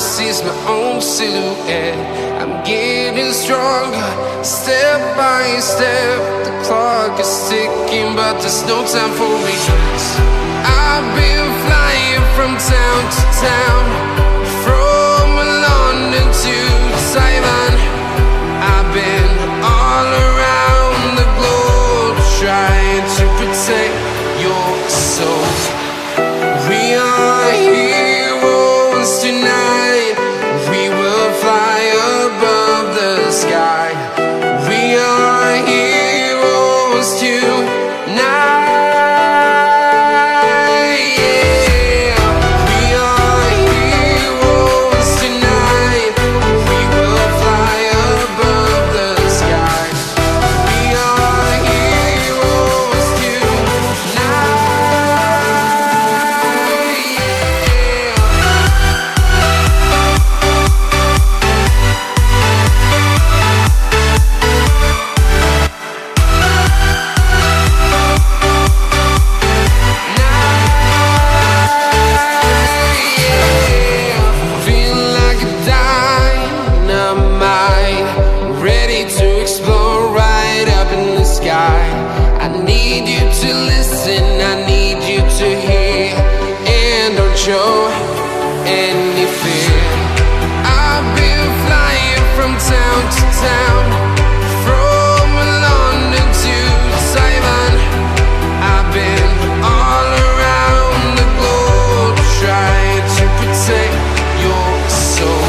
sees my own silhouette. I'm getting stronger, step by step. The clock is ticking, but there's no time for regrets. I've been flying from town to town, from London to Taiwan. I've been all around the globe, trying to protect your soul. We are heroes tonight. We will fly above the sky. We are heroes tonight. I need you to listen, I need you to hear, and don't show any fear. I've been flying from town to town, from London to Taiwan. I've been all around the globe, trying to protect your soul.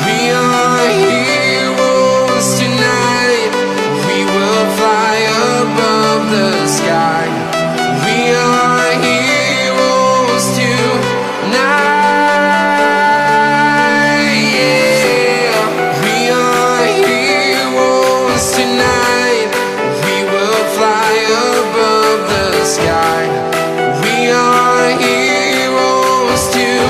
We are heroes tonight. We will fly above the sky. We are heroes tonight. Yeah. We are heroes tonight. We will fly above the sky. We are heroes tonight.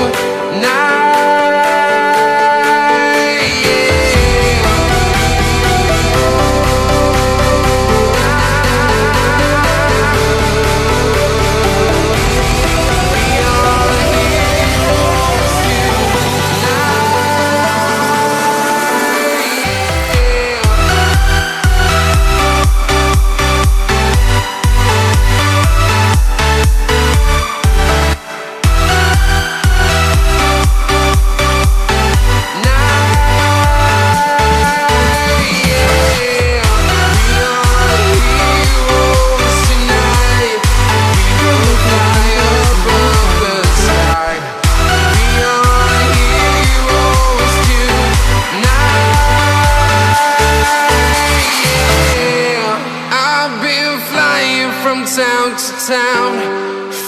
From town to town,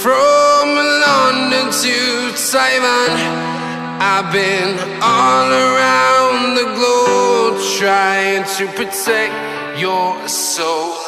from London to Taiwan. I've been all around the globe, trying to protect your soul.